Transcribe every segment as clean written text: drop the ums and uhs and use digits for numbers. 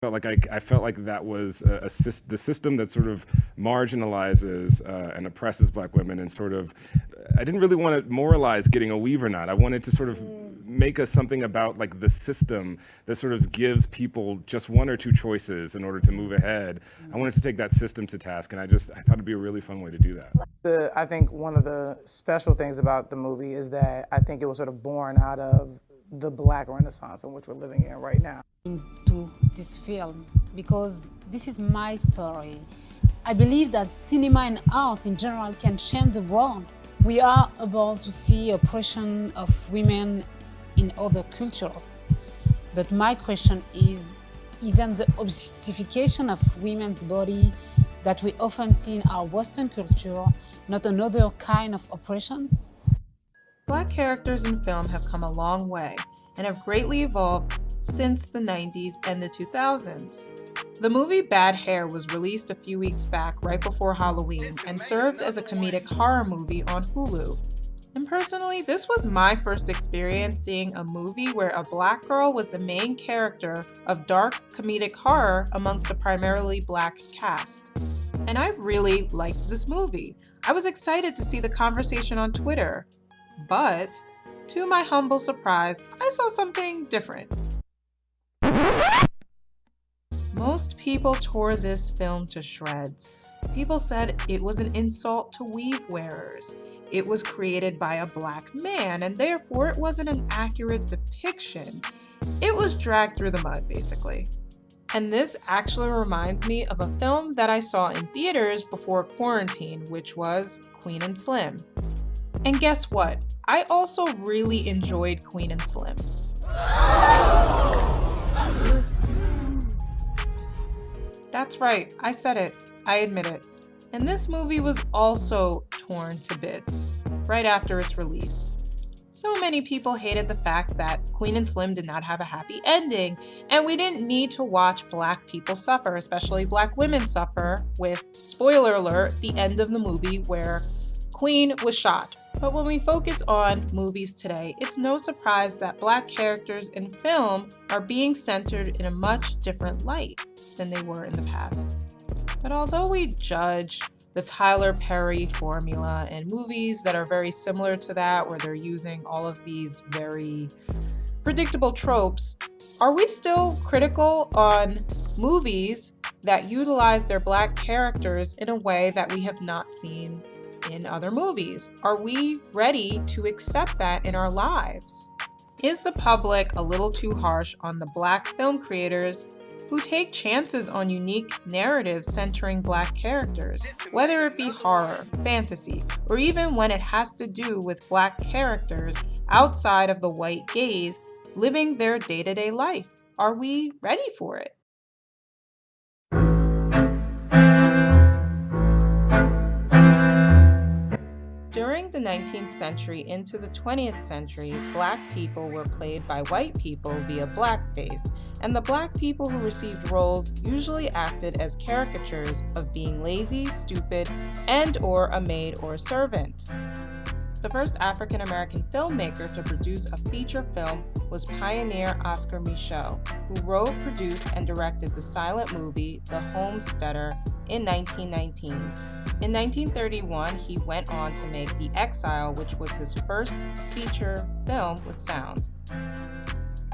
I felt like that was the system that sort of marginalizes and oppresses Black women, and sort of I didn't really want to moralize getting a weave or not. I wanted to sort of make us something about like the system that sort of gives people just one or two choices in order to move ahead. I wanted to take that system to task, and I thought it'd be a really fun way to do that. I think one of the special things about the movie is that I think it was sort of born out of the Black Renaissance in which we're living in right now. Into this film because this is my story. I believe that cinema and art in general can change the world. We are able to see oppression of women in other cultures. But my question is, isn't the objectification of women's body that we often see in our Western culture not another kind of oppression? Black characters in film have come a long way and have greatly evolved since the 90s and the 2000s. The movie Bad Hair was released a few weeks back right before Halloween and served as a comedic horror movie on Hulu. And personally, this was my first experience seeing a movie where a Black girl was the main character of dark comedic horror amongst a primarily Black cast. And I really liked this movie. I was excited to see the conversation on Twitter. But, to my humble surprise, I saw something different. Most people tore this film to shreds. People said it was an insult to weave wearers. It was created by a Black man, and therefore it wasn't an accurate depiction. It was dragged through the mud, basically. And this actually reminds me of a film that I saw in theaters before quarantine, which was Queen and Slim. And guess what? I also really enjoyed Queen and Slim. That's right, I said it. I admit it. And this movie was also torn to bits right after its release. So many people hated the fact that Queen and Slim did not have a happy ending, and we didn't need to watch Black people suffer, especially Black women suffer, with, spoiler alert, the end of the movie where Queen was shot. But when we focus on movies today, it's no surprise that Black characters in film are being centered in a much different light than they were in the past. But although we judge the Tyler Perry formula and movies that are very similar to that, where they're using all of these very predictable tropes, are we still critical on movies that utilize their Black characters in a way that we have not seen in other movies? Are we ready to accept that in our lives? Is the public a little too harsh on the Black film creators who take chances on unique narratives centering Black characters, whether it be horror, fantasy, or even when it has to do with Black characters outside of the white gaze living their day-to-day life? Are we ready for it? During the 19th century into the 20th century, Black people were played by white people via blackface, and the Black people who received roles usually acted as caricatures of being lazy, stupid, and/or a maid or servant. The first African-American filmmaker to produce a feature film was pioneer Oscar Micheaux, who wrote, produced, and directed the silent movie The Homesteader in 1919. In 1931, he went on to make The Exile, which was his first feature film with sound.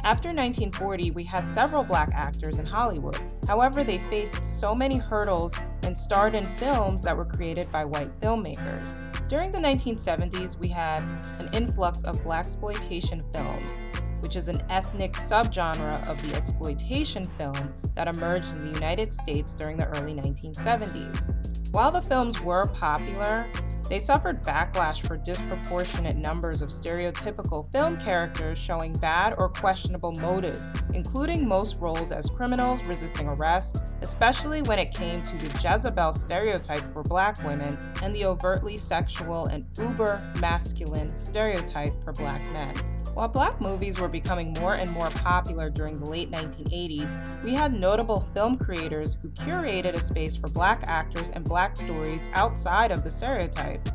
After 1940, we had several Black actors in Hollywood. However, they faced so many hurdles and starred in films that were created by white filmmakers. During the 1970s, we had an influx of Blaxploitation films, which is an ethnic subgenre of the exploitation film that emerged in the United States during the early 1970s. While the films were popular, they suffered backlash for disproportionate numbers of stereotypical film characters showing bad or questionable motives, including most roles as criminals resisting arrest, especially when it came to the Jezebel stereotype for Black women and the overtly sexual and uber-masculine stereotype for Black men. While Black movies were becoming more and more popular during the late 1980s, we had notable film creators who curated a space for Black actors and Black stories outside of the stereotype.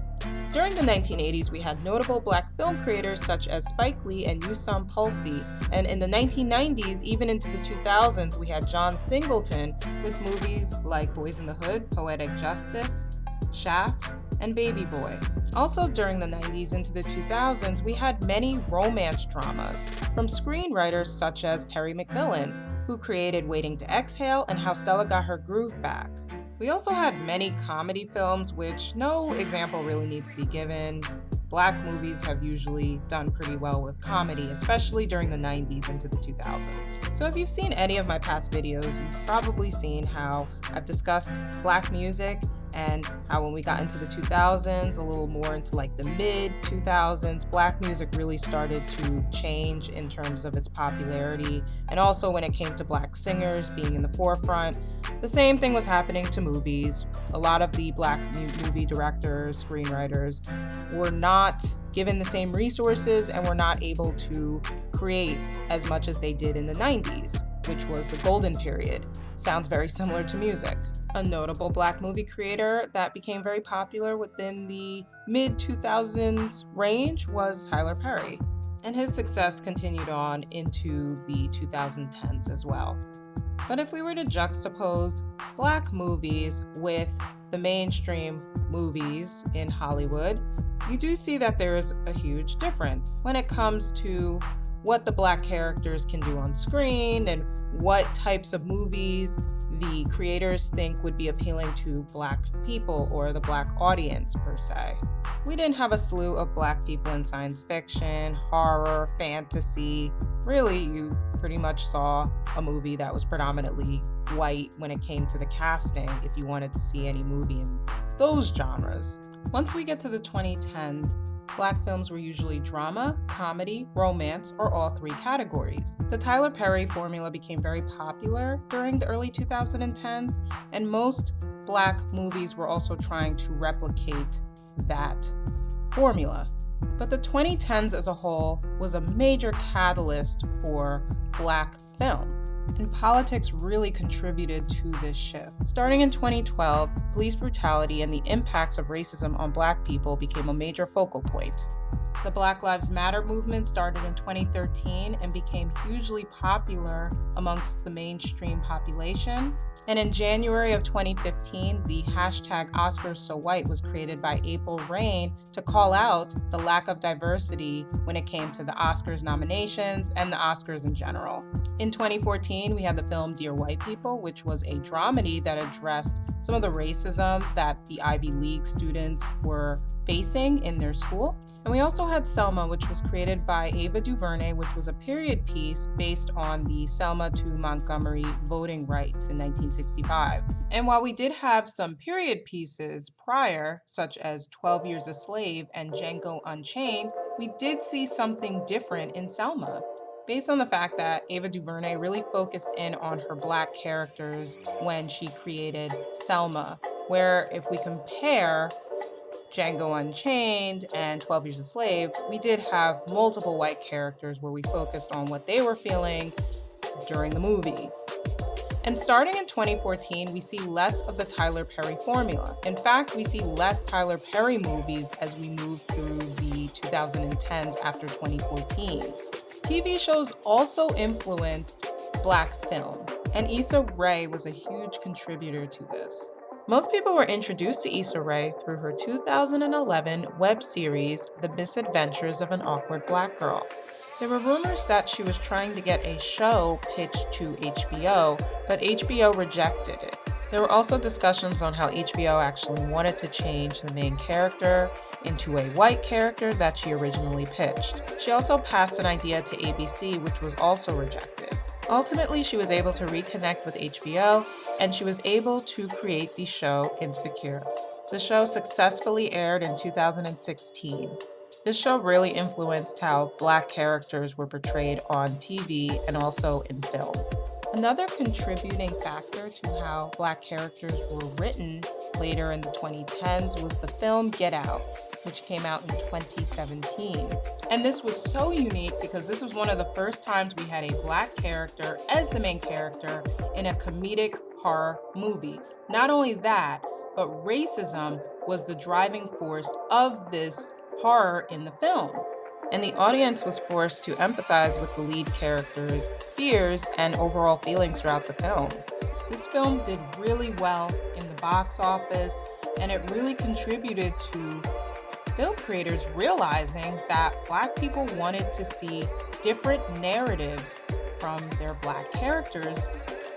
During the 1980s, we had notable black film creators such as Spike Lee and Usam Pulsi, and in the 1990s, even into the 2000s, we had John Singleton with movies like Boys in the Hood, Poetic Justice, Shaft, and Baby Boy. Also during the 90s into the 2000s, we had many romance dramas from screenwriters such as Terry McMillan, who created Waiting to Exhale and How Stella Got Her Groove Back. We also had many comedy films, which no example really needs to be given. Black movies have usually done pretty well with comedy, especially during the 90s into the 2000s. So if you've seen any of my past videos, you've probably seen how I've discussed black music and how when we got into the 2000s, a little more into like the mid 2000s, black music really started to change in terms of its popularity, and also when it came to black singers being in the forefront. The same thing was happening to movies. A lot of the black movie directors, screenwriters were not given the same resources and were not able to create as much as they did in the 90s, which was the golden period. Sounds very similar to music. A notable black movie creator that became very popular within the mid-2000s range was Tyler Perry, and his success continued on into the 2010s as well. But if we were to juxtapose black movies with the mainstream movies in Hollywood, you do see that there is a huge difference when it comes to what the black characters can do on screen and what types of movies the creators think would be appealing to black people or the black audience per se. We didn't have a slew of black people in science fiction, horror, fantasy. Really, you pretty much saw a movie that was predominantly white when it came to the casting if you wanted to see any movie in those genres. Once we get to the 2010s, black films were usually drama, comedy, romance, or all three categories. The Tyler Perry formula became very popular during the early 2010s, and most black movies were also trying to replicate that formula. But the 2010s as a whole was a major catalyst for black film, and politics really contributed to this shift. Starting in 2012, police brutality and the impacts of racism on black people became a major focal point. The Black Lives Matter movement started in 2013 and became hugely popular amongst the mainstream population. And in January of 2015, the hashtag #OscarsSoWhite was created by April Reign to call out the lack of diversity when it came to the Oscars nominations and the Oscars in general. In 2014, we had the film Dear White People, which was a dramedy that addressed some of the racism that the Ivy League students were facing in their school. And we also had Selma, which was created by Ava DuVernay, which was a period piece based on the Selma to Montgomery voting rights in 1965. And while we did have some period pieces prior, such as 12 Years a Slave and Django Unchained, we did see something different in Selma. Based on the fact that Ava DuVernay really focused in on her black characters when she created Selma, where if we compare Django Unchained and 12 Years a Slave, we did have multiple white characters where we focused on what they were feeling during the movie. And starting in 2014, we see less of the Tyler Perry formula. In fact, we see less Tyler Perry movies as we move through the 2010s after 2014. TV shows also influenced black film, and Issa Rae was a huge contributor to this. Most people were introduced to Issa Rae through her 2011 web series, The Misadventures of an Awkward Black Girl. There were rumors that she was trying to get a show pitched to HBO, but HBO rejected it. There were also discussions on how HBO actually wanted to change the main character into a white character that she originally pitched. She also passed an idea to ABC, which was also rejected. Ultimately, she was able to reconnect with HBO, and she was able to create the show Insecure. The show successfully aired in 2016. This show really influenced how black characters were portrayed on TV and also in film. Another contributing factor to how black characters were written later in the 2010s was the film Get Out, which came out in 2017. And this was so unique because this was one of the first times we had a black character as the main character in a comedic horror movie. Not only that, but racism was the driving force of this horror in the film. And the audience was forced to empathize with the lead character's fears and overall feelings throughout the film. This film did really well in the box office, and it really contributed to film creators realizing that Black people wanted to see different narratives from their Black characters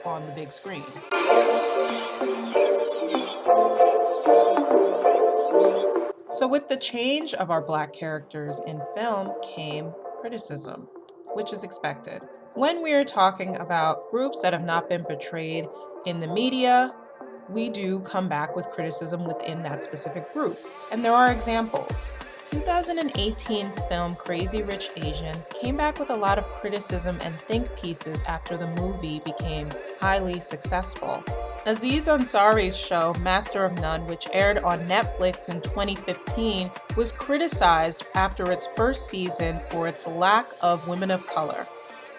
on the big screen. So with the change of our Black characters in film came criticism, which is expected. When we are talking about groups that have not been portrayed in the media, we do come back with criticism within that specific group. And there are examples. 2018's film Crazy Rich Asians came back with a lot of criticism and think pieces after the movie became highly successful. Aziz Ansari's show Master of None, which aired on Netflix in 2015, was criticized after its first season for its lack of women of color.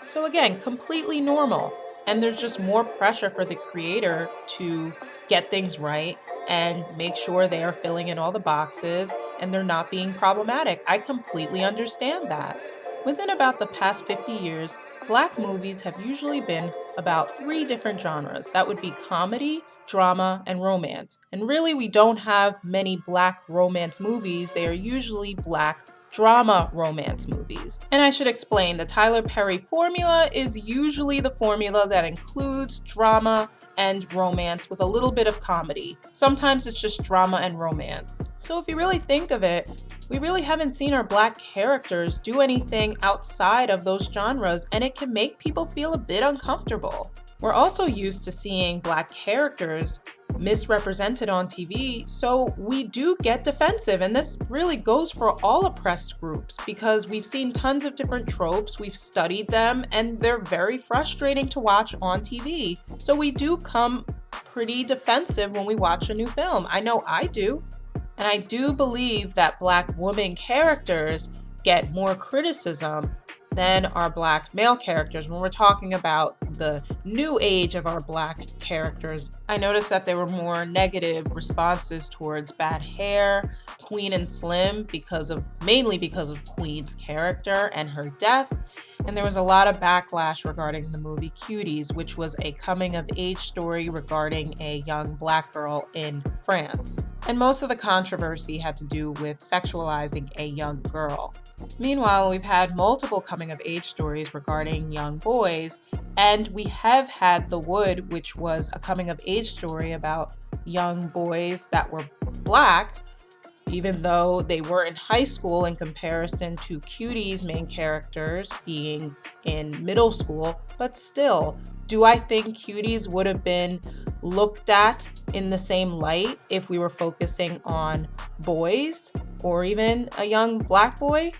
So again, completely normal. And there's just more pressure for the creator to get things right and make sure they are filling in all the boxes and they're not being problematic. I completely understand that. Within about the past 50 years, Black movies have usually been about 3 different genres. That would be comedy, drama, and romance. And really, we don't have many Black romance movies. They are usually Black drama romance movies. And I should explain, the Tyler Perry formula is usually the formula that includes drama and romance with a little bit of comedy. Sometimes it's just drama and romance. So if you really think of it, we really haven't seen our Black characters do anything outside of those genres, and it can make people feel a bit uncomfortable. We're also used to seeing Black characters misrepresented on TV, so we do get defensive, and this really goes for all oppressed groups because we've seen tons of different tropes, we've studied them, and they're very frustrating to watch on TV. So we do come pretty defensive when we watch a new film. I know I do. And I do believe that Black woman characters get more criticism than our Black male characters when we're talking about the new age of our Black characters. I noticed that there were more negative responses towards bad hair, Queen and Slim, mainly because of Queen's character and her death. And there was a lot of backlash regarding the movie Cuties, which was a coming-of-age story regarding a young Black girl in France. And most of the controversy had to do with sexualizing a young girl. Meanwhile, we've had multiple coming-of-age stories regarding young boys, and we have had The Wood, which was a coming-of-age story about young boys that were Black, even though they were in high school in comparison to Cutie's main characters being in middle school. But still, do I think Cuties would have been looked at in the same light if we were focusing on boys or even a young Black boy?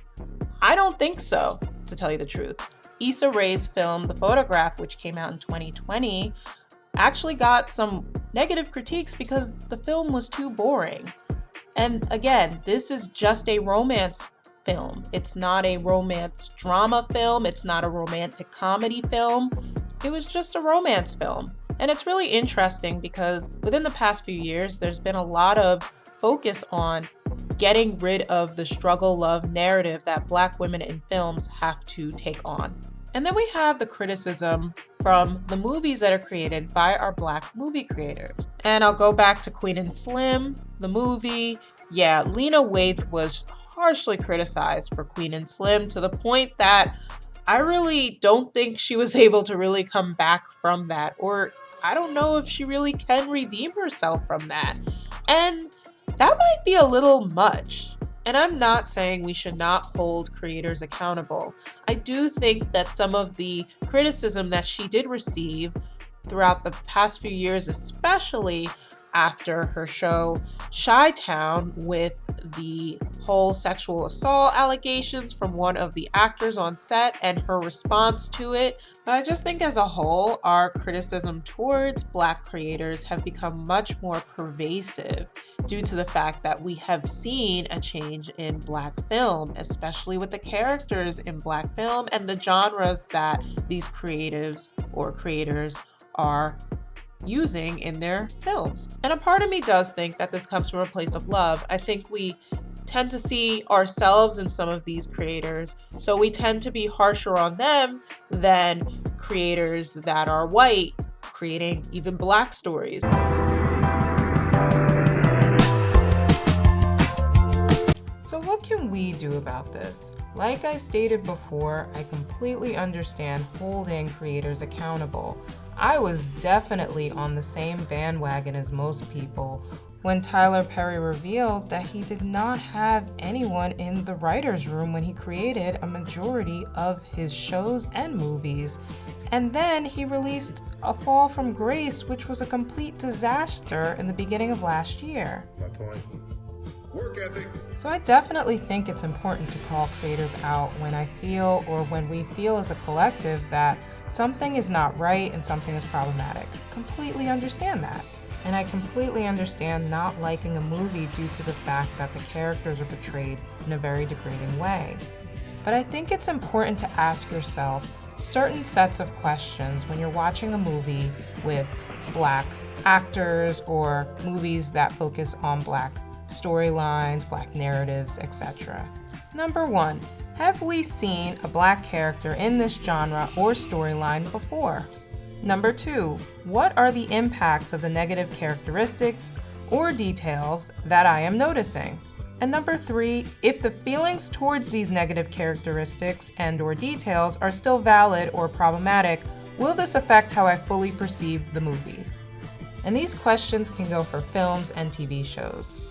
I don't think so, to tell you the truth. Issa Rae's film The Photograph, which came out in 2020, actually got some negative critiques because the film was too boring. And again, this is just a romance film. It's not a romance drama film. It's not a romantic comedy film. It was just a romance film. And it's really interesting because within the past few years, there's been a lot of focus on getting rid of the struggle love narrative that Black women in films have to take on. And then we have the criticism from the movies that are created by our Black movie creators. And I'll go back to Queen and Slim, the movie. Yeah, Lena Waithe was harshly criticized for Queen and Slim to the point that I really don't think she was able to really come back from that, or I don't know if she really can redeem herself from that. And that might be a little much. And I'm not saying we should not hold creators accountable. I do think that some of the criticism that she did receive throughout the past few years, especially after her show Chi-Town, with the whole sexual assault allegations from one of the actors on set and her response to it. But I just think as a whole, our criticism towards Black creators have become much more pervasive due to the fact that we have seen a change in Black film, especially with the characters in Black film and the genres that these creatives or creators are using in their films. And a part of me does think that this comes from a place of love. I think we tend to see ourselves in some of these creators, so we tend to be harsher on them than creators that are white, creating even Black stories. So what can we do about this? Like I stated before, I completely understand holding creators accountable. I was definitely on the same bandwagon as most people when Tyler Perry revealed that he did not have anyone in the writer's room when he created a majority of his shows and movies. And then he released A Fall from Grace, which was a complete disaster in the beginning of last year. My point. Work ethic. So I definitely think it's important to call creators out when I feel, or when we feel as a collective, that something is not right and something is problematic. Completely understand that. And I completely understand not liking a movie due to the fact that the characters are portrayed in a very degrading way. But I think it's important to ask yourself certain sets of questions when you're watching a movie with Black actors or movies that focus on Black storylines, Black narratives, etc. Number 1, have we seen a Black character in this genre or storyline before? Number 2, what are the impacts of the negative characteristics or details that I am noticing? And number 3, if the feelings towards these negative characteristics and/or details are still valid or problematic, will this affect how I fully perceive the movie? And these questions can go for films and TV shows.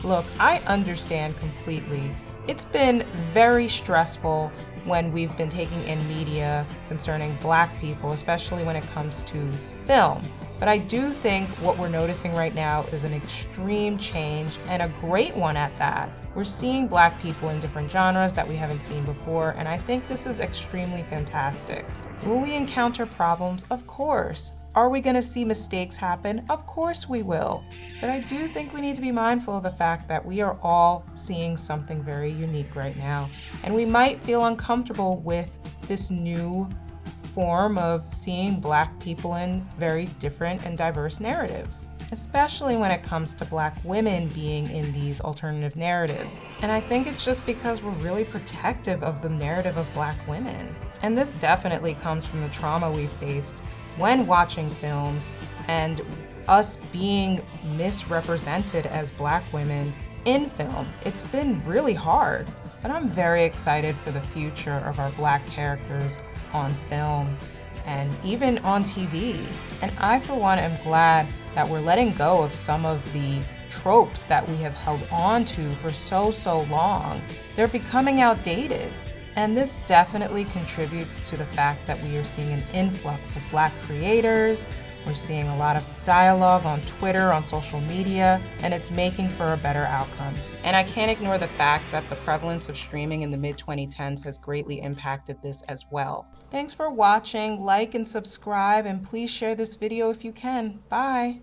Look, I understand completely. It's been very stressful when we've been taking in media concerning Black people, especially when it comes to film. But I do think what we're noticing right now is an extreme change, and a great one at that. We're seeing Black people in different genres that we haven't seen before, and I think this is extremely fantastic. Will we encounter problems? Of course. Are we going to see mistakes happen? Of course we will. But I do think we need to be mindful of the fact that we are all seeing something very unique right now. And we might feel uncomfortable with this new form of seeing Black people in very different and diverse narratives, especially when it comes to Black women being in these alternative narratives. And I think it's just because we're really protective of the narrative of Black women. And this definitely comes from the trauma we faced when watching films and us being misrepresented as Black women in film. It's been really hard, but I'm very excited for the future of our Black characters on film and even on TV. And I, for one, am glad that we're letting go of some of the tropes that we have held on to for so long. They're becoming outdated. And this definitely contributes to the fact that we are seeing an influx of Black creators. We're seeing a lot of dialogue on Twitter, on social media, and it's making for a better outcome. And I can't ignore the fact that the prevalence of streaming in the mid-2010s has greatly impacted this as well. Thanks for watching, like and subscribe, and please share this video if you can. Bye.